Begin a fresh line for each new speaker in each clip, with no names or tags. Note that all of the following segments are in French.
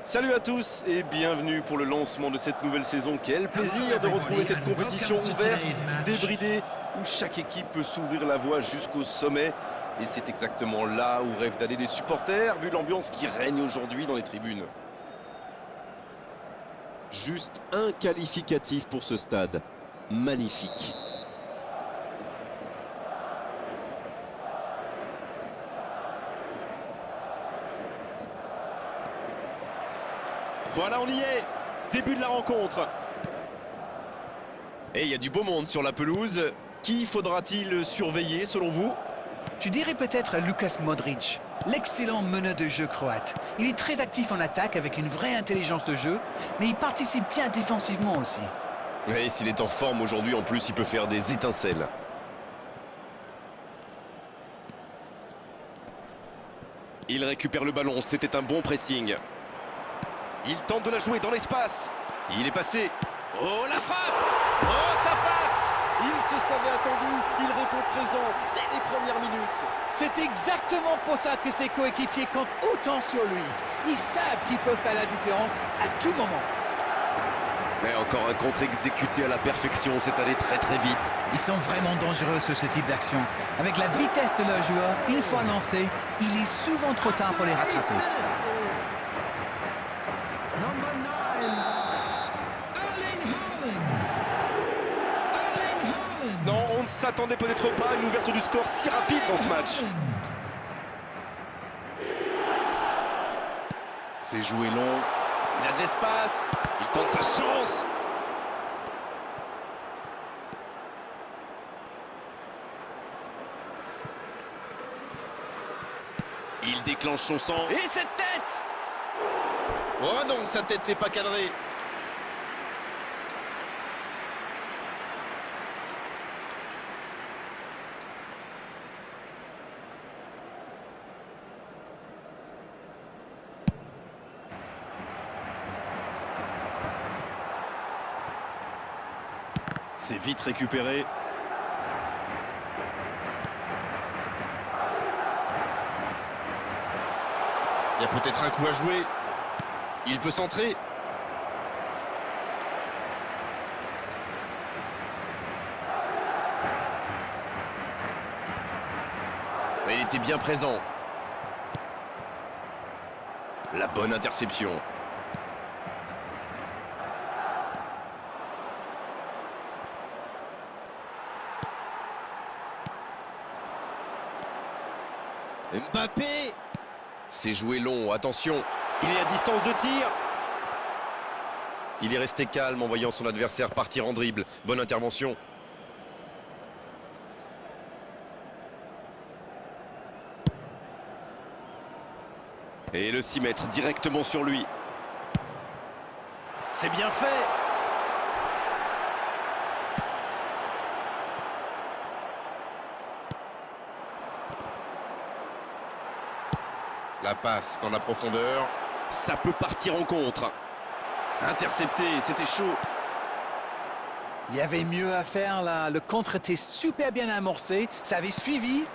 Salut à tous et bienvenue pour le lancement de cette nouvelle saison. Quel plaisir de retrouver cette compétition ouverte, débridée, où chaque équipe peut s'ouvrir la voie jusqu'au sommet. Et c'est exactement là où rêvent d'aller les supporters, vu l'ambiance qui règne aujourd'hui dans les tribunes.
Juste un qualificatif pour ce stade. Magnifique.
Voilà, on y est. Début de la rencontre. Et il y a du beau monde sur la pelouse. Qui faudra-t-il surveiller selon vous?
Je dirais peut-être Lukas Modric, l'excellent meneur de jeu croate. Il est très actif en attaque avec une vraie intelligence de jeu, mais il participe bien défensivement aussi.
Et s'il est en forme aujourd'hui, en plus, il peut faire des étincelles. Il récupère le ballon, c'était un bon pressing. Il tente de la jouer dans l'espace. Il est passé. Oh, la frappe! Oh, ça passe! Il se savait attendu, il répond présent dès les premières minutes.
C'est exactement pour ça que ses coéquipiers comptent autant sur lui. Ils savent qu'ils peuvent faire la différence à tout moment.
Et encore un contre exécuté à la perfection, c'est allé très très vite.
Ils sont vraiment dangereux sur ce type d'action. Avec la vitesse de leur joueur, une fois lancé, il est souvent trop tard pour les rattraper.
Non, on ne s'attendait peut-être pas à une ouverture du score si rapide dans ce match. C'est joué long. Il a de l'espace. Il tente sa chance. Il déclenche son sang. Et cette tête! Oh non, sa tête n'est pas cadrée. C'est vite récupéré. Il y a peut-être un coup à jouer. Il peut centrer. Il était bien présent. La bonne interception. Mbappé! C'est joué long, attention. Il est à distance de tir. Il est resté calme en voyant son adversaire partir en dribble. Bonne intervention. Et le 6 mètres directement sur lui. C'est bien fait. La passe dans la profondeur. Ça peut partir en contre. Intercepté, c'était chaud.
Il y avait mieux à faire là. Le contre était super bien amorcé. Ça avait suivi.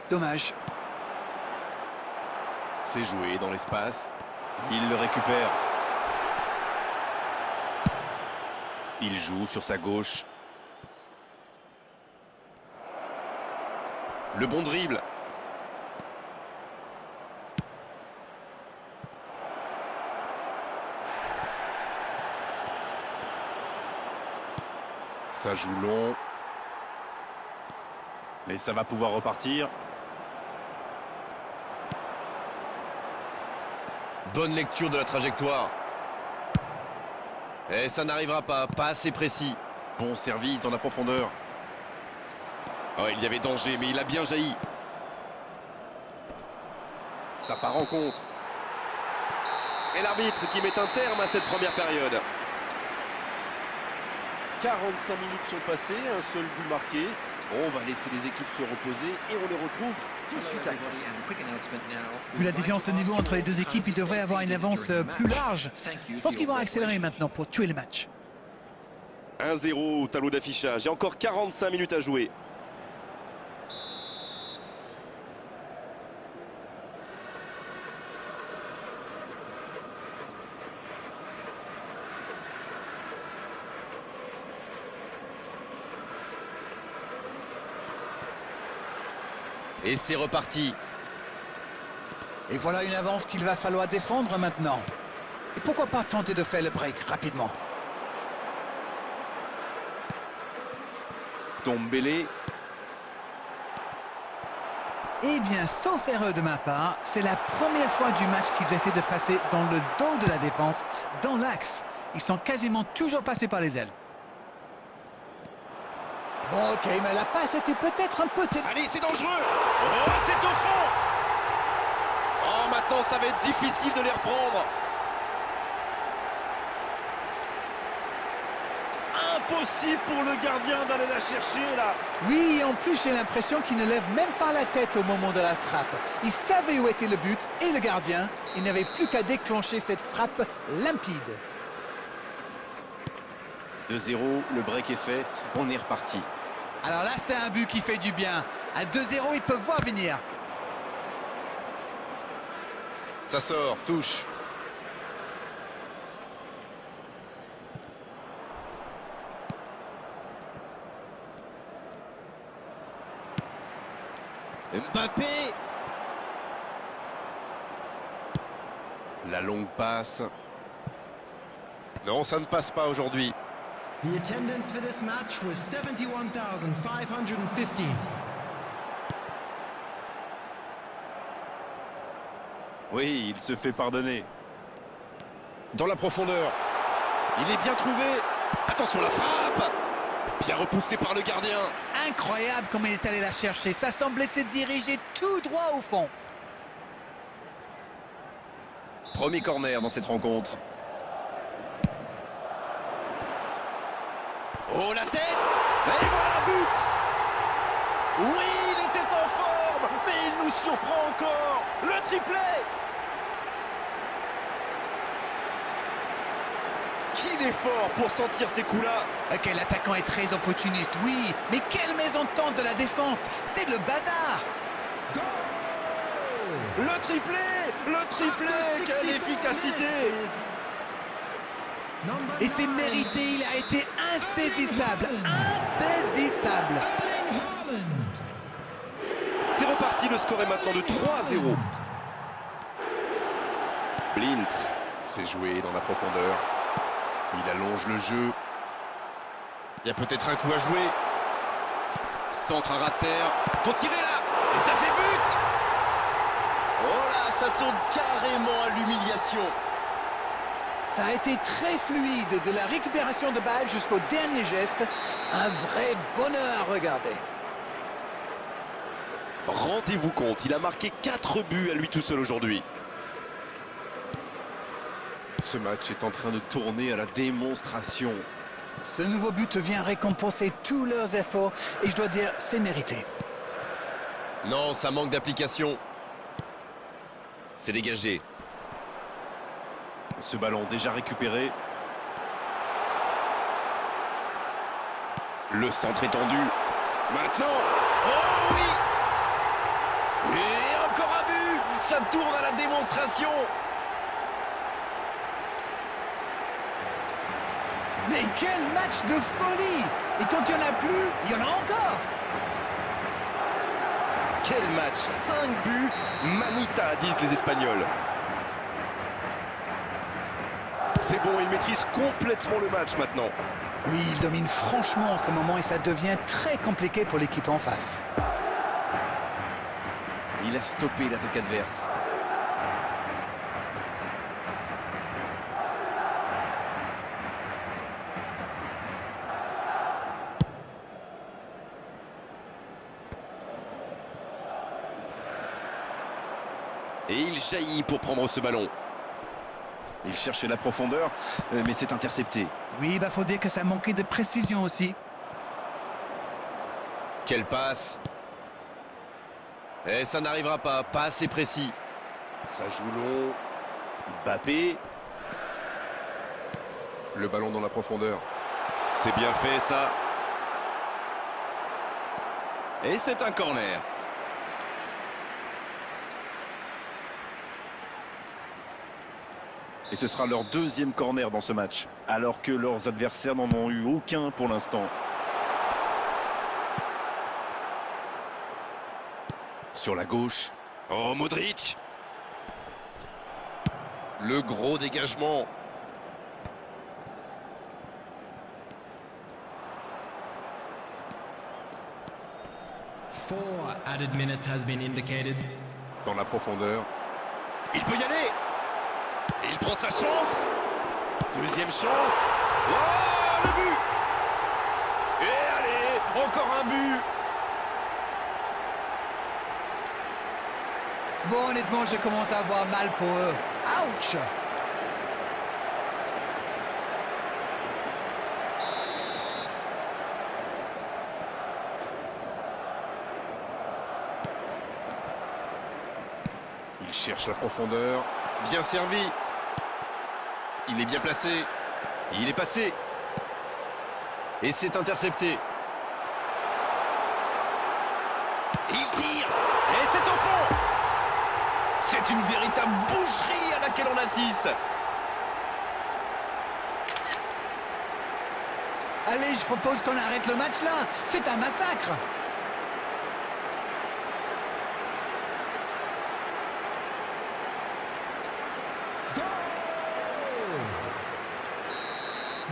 Dommage.
C'est joué dans l'espace. Il le récupère. Il joue sur sa gauche. Le bon dribble. Ça joue long. Mais ça va pouvoir repartir. Bonne lecture de la trajectoire. Et ça n'arrivera pas assez précis. Bon service dans la profondeur. Oh, il y avait danger, mais il a bien jailli. Ça part en contre. Et l'arbitre qui met un terme à cette première période. 45 minutes sont passées, un seul but marqué. On va laisser les équipes se reposer et on les retrouve tout de suite après.
Vu la différence de niveau entre les deux équipes, ils devraient avoir une avance plus large. Je pense qu'ils vont accélérer maintenant pour tuer le match.
1-0 au tableau d'affichage et encore 45 minutes à jouer.
Et c'est reparti.
Et voilà une avance qu'il va falloir défendre maintenant. Et pourquoi pas tenter de faire le break rapidement.
Dombele.
Eh bien, sauf erreur de ma part, c'est la première fois du match qu'ils essaient de passer dans le dos de la défense, dans l'axe. Ils sont quasiment toujours passés par les ailes. Bon, ok, mais la passe était peut-être un peu...
Allez, c'est dangereux. Oh, c'est au fond. Oh, maintenant, ça va être difficile de les reprendre.
Impossible pour le gardien d'aller la chercher, là.
Oui, et en plus, j'ai l'impression qu'il ne lève même pas la tête au moment de la frappe. Il savait où était le but et le gardien. Il n'avait plus qu'à déclencher cette frappe limpide.
2-0, le break est fait. On est reparti.
Alors là, c'est un but qui fait du bien. À 2-0, ils peuvent voir venir.
Ça sort, touche.
Mbappé.
La longue passe. Non, ça ne passe pas aujourd'hui.
The attendance for this match was 71,550.
Oui, il se fait pardonner. Dans la profondeur. Il est bien trouvé. Attention, la frappe. Bien repoussé par le gardien.
Incroyable comme il est allé la chercher. Ça semblait se diriger tout droit au fond.
Premier corner dans cette rencontre.
Oh, la tête.
Et voilà un but. Oui, il était en forme, mais il nous surprend encore. Le triplé. Qu'il est fort pour sentir ces coups-là.
Ok, l'attaquant est très opportuniste, oui. Mais quelle mésentente de la défense. C'est le bazar.
Le triplé, quelle efficacité.
Et c'est mérité, il a été insaisissable. Insaisissable.
C'est reparti, le score est maintenant de 3-0. Blintz s'est joué dans la profondeur. Il allonge le jeu. Il y a peut-être un coup à jouer.
Centre à ras de terre. Faut tirer là. Et ça fait but. Oh là, ça tourne carrément à l'humiliation.
Ça a été très fluide, de la récupération de balle jusqu'au dernier geste. Un vrai bonheur à regarder.
Rendez-vous compte, il a marqué 4 buts à lui tout seul aujourd'hui. Ce match est en train de tourner à la démonstration.
Ce nouveau but vient récompenser tous leurs efforts et je dois dire, c'est mérité.
Non, ça manque d'application. C'est dégagé.
Ce ballon déjà récupéré. Le centre est tendu. Maintenant.
Oh oui. Et encore un but. Ça tourne à la démonstration.
Mais quel match de folie! Et quand il n'y en a plus, il y en a encore!
Quel match, 5 buts, Manita, disent les Espagnols. C'est bon, il maîtrise complètement le match maintenant.
Oui, il domine franchement en ce moment et ça devient très compliqué pour l'équipe en face.
Il a stoppé l'attaque adverse. Et il jaillit pour prendre ce ballon. Il cherchait la profondeur, mais c'est intercepté.
Oui, faut dire que ça manquait de précision aussi.
Quelle passe. Et ça n'arrivera pas assez précis.
Ça joue long. Mbappé. Le ballon dans la profondeur.
C'est bien fait ça. Et c'est un corner.
Et ce sera leur deuxième corner dans ce match, alors que leurs adversaires n'en ont eu aucun pour l'instant. Sur la gauche. Oh, Modric. Le gros dégagement.
Four added minutes has been indicated.
Dans la profondeur. Il peut y aller. Il prend sa chance. Deuxième chance. Oh, le but. Et allez, encore un but.
Bon, honnêtement, je commence à avoir mal pour eux. Ouch!
Il cherche la profondeur. Bien servi. Il est bien placé. Il est passé. Et c'est intercepté. Il tire. Et c'est au fond. C'est une véritable boucherie à laquelle on assiste.
Allez, je propose qu'on arrête le match là. C'est un massacre.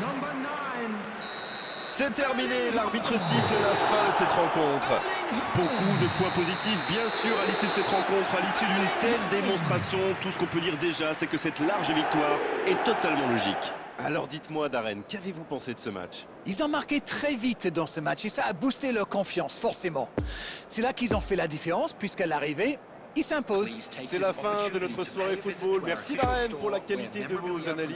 Number 9.
C'est terminé, l'arbitre siffle la fin de cette rencontre. Beaucoup de points positifs, bien sûr, à l'issue de cette rencontre, à l'issue d'une telle démonstration. Tout ce qu'on peut dire déjà, c'est que cette large victoire est totalement logique. Alors dites-moi, Darren, qu'avez-vous pensé de ce match?
Ils ont marqué très vite dans ce match et ça a boosté leur confiance, forcément. C'est là qu'ils ont fait la différence, puisqu'à l'arrivée, ils s'imposent.
C'est la fin de notre soirée football. Merci, Darren, pour la qualité de vos analyses.